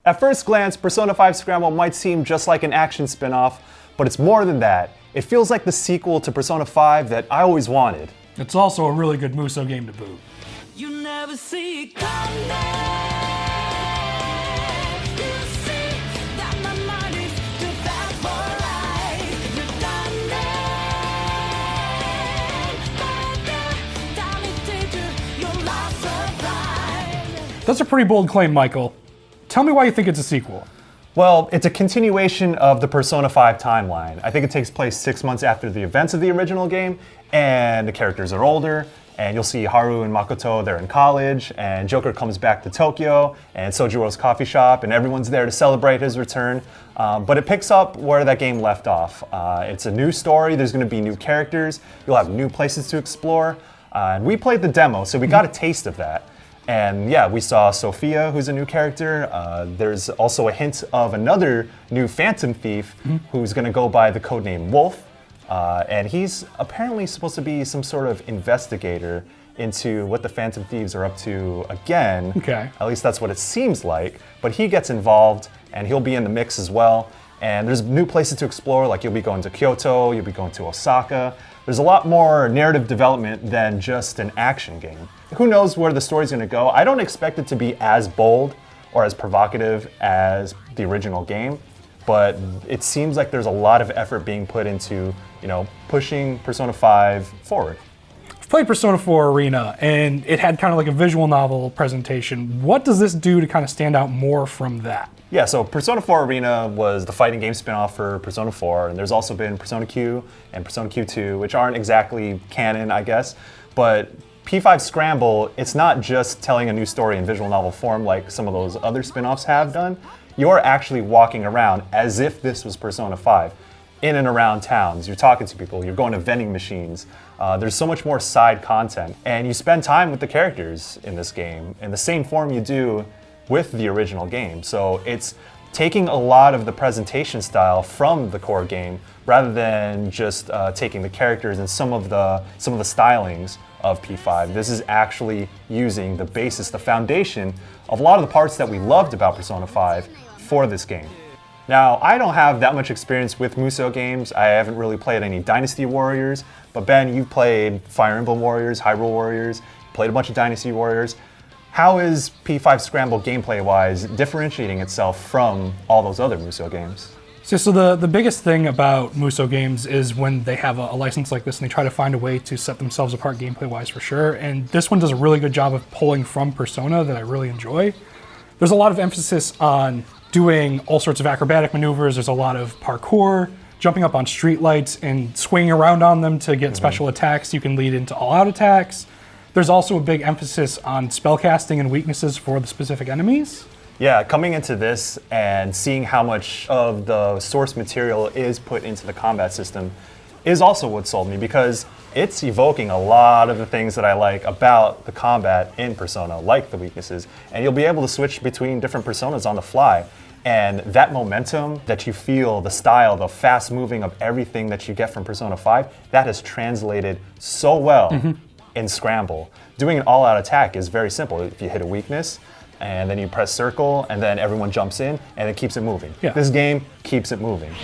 At first glance, Persona 5 Scramble might seem just like an action spin-off, but it's more than that. It feels like the sequel to Persona 5 that I always wanted. It's also a really good musou game to boot. You never see it coming. You see that my mind is too fast for life. You're done it, teacher, your last surprise. That's a pretty bold claim, Michael. Tell me why you think it's a sequel. Well, it's a continuation of the Persona 5 timeline. I think it takes place 6 months after the events of the original game, and the characters are older, and you'll see Haru and Makoto, they're in college, and Joker comes back to Tokyo, and Sojiro's coffee shop, and everyone's there to celebrate his return. But it picks up where that game left off. It's a new story, there's going to be new characters, you'll have new places to explore, and we played the demo, so we got a taste of that. And yeah, we saw Sophia, who's a new character. There's also a hint of another new Phantom Thief who's going to go by the codename Wolf. And he's apparently supposed to be some sort of investigator into what the Phantom Thieves are up to again. Okay. At least that's what it seems like. But he gets involved, and he'll be in the mix as well. And there's new places to explore, like you'll be going to Kyoto, you'll be going to Osaka. There's a lot more narrative development than just an action game. Who knows where the story's going to go? I don't expect it to be as bold or as provocative as the original game, but it seems like there's a lot of effort being put into, pushing Persona 5 forward. I've played Persona 4 Arena, and it had kind of like a visual novel presentation. What does this do to kind of stand out more from that? Yeah, so Persona 4 Arena was the fighting game spin-off for Persona 4, and there's also been Persona Q and Persona Q2, which aren't exactly canon, I guess, but P5 Scramble, it's not just telling a new story in visual novel form like some of those other spin-offs have done. You're actually walking around as if this was Persona 5, in and around towns. You're talking to people, you're going to vending machines. There's so much more side content, and you spend time with the characters in this game in the same form you do with the original game. So it's taking a lot of the presentation style from the core game rather than just taking the characters and some of the stylings of P5. This is actually using the basis, the foundation of a lot of the parts that we loved about Persona 5 for this game. Now, I don't have that much experience with musou games. I haven't really played any Dynasty Warriors, but Ben, you've played Fire Emblem Warriors, Hyrule Warriors, played a bunch of Dynasty Warriors. How is P5 Scramble gameplay-wise differentiating itself from all those other musou games? So the biggest thing about musou games is when they have a license like this and they try to find a way to set themselves apart gameplay-wise for sure. And this one does a really good job of pulling from Persona that I really enjoy. There's a lot of emphasis on doing all sorts of acrobatic maneuvers. There's a lot of parkour, jumping up on streetlights and swinging around on them to get special attacks. You can lead into all-out attacks. There's also a big emphasis on spellcasting and weaknesses for the specific enemies. Yeah, coming into this and seeing how much of the source material is put into the combat system is also what sold me, because it's evoking a lot of the things that I like about the combat in Persona, like the weaknesses, and you'll be able to switch between different personas on the fly. And that momentum that you feel, the style, the fast moving of everything that you get from Persona 5, that has translated so well in Scramble. Doing an all-out attack is very simple. If you hit a weakness, and then you press circle, and then everyone jumps in, and it keeps it moving. Yeah. This game keeps it moving.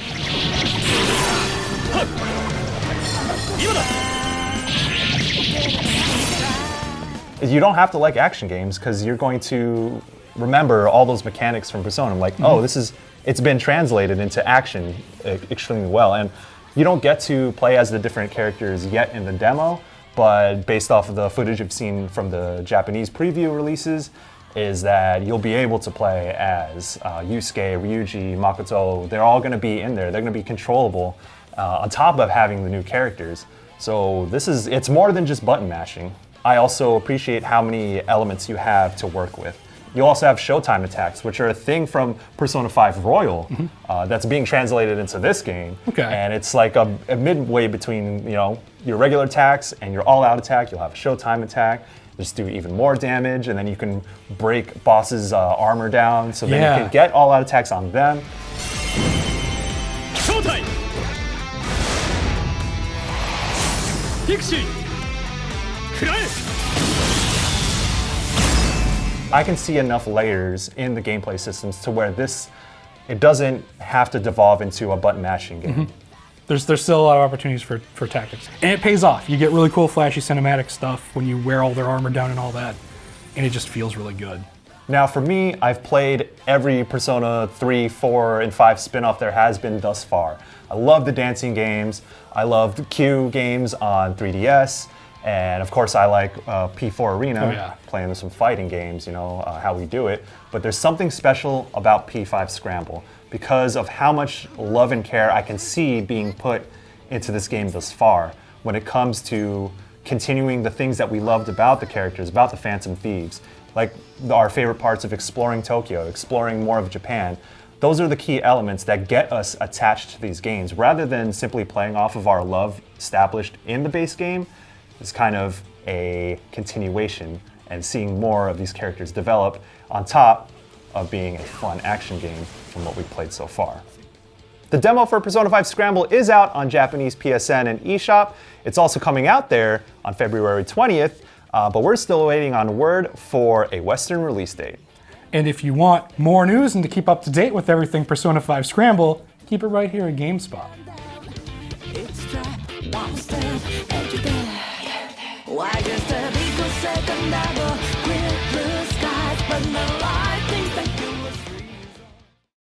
You don't have to like action games, because you're going to remember all those mechanics from Persona. Like, oh, it's been translated into action extremely well. And you don't get to play as the different characters yet in the demo, but based off of the footage you've seen from the Japanese preview releases, is that you'll be able to play as Yusuke, Ryuji, Makoto. They're all going to be in there. They're going to be controllable on top of having the new characters. So it's more than just button mashing. I also appreciate how many elements you have to work with. You also have showtime attacks, which are a thing from Persona 5 Royal that's being translated into this game. Okay. And it's like a midway between your regular attacks and your all-out attack. You'll have a showtime attack. Just do even more damage, and then you can break bosses' armor down, so then you can get all-out attacks on them. Showtime! Pixie! I can see enough layers in the gameplay systems to where it doesn't have to devolve into a button mashing game. There's still a lot of opportunities for tactics. And it pays off. You get really cool, flashy cinematic stuff when you wear all their armor down and all that. And it just feels really good. Now for me, I've played every Persona 3, 4, and 5 spin-off there has been thus far. I love the dancing games. I love the Q games on 3DS. And of course I like P4 Arena, playing some fighting games, how we do it. But there's something special about P5 Scramble because of how much love and care I can see being put into this game thus far when it comes to continuing the things that we loved about the characters, about the Phantom Thieves, like our favorite parts of exploring Tokyo, exploring more of Japan. Those are the key elements that get us attached to these games rather than simply playing off of our love established in the base game. It's kind of a continuation and seeing more of these characters develop on top of being a fun action game from what we've played so far. The demo for Persona 5 Scramble is out on Japanese PSN and Eshop. It's also coming out there on February 20th, but we're still waiting on word for a Western release date. And if you want more news and to keep up to date with everything Persona 5 Scramble, keep it right here at GameSpot. It's trapped, monster, edge of death. Why just a big second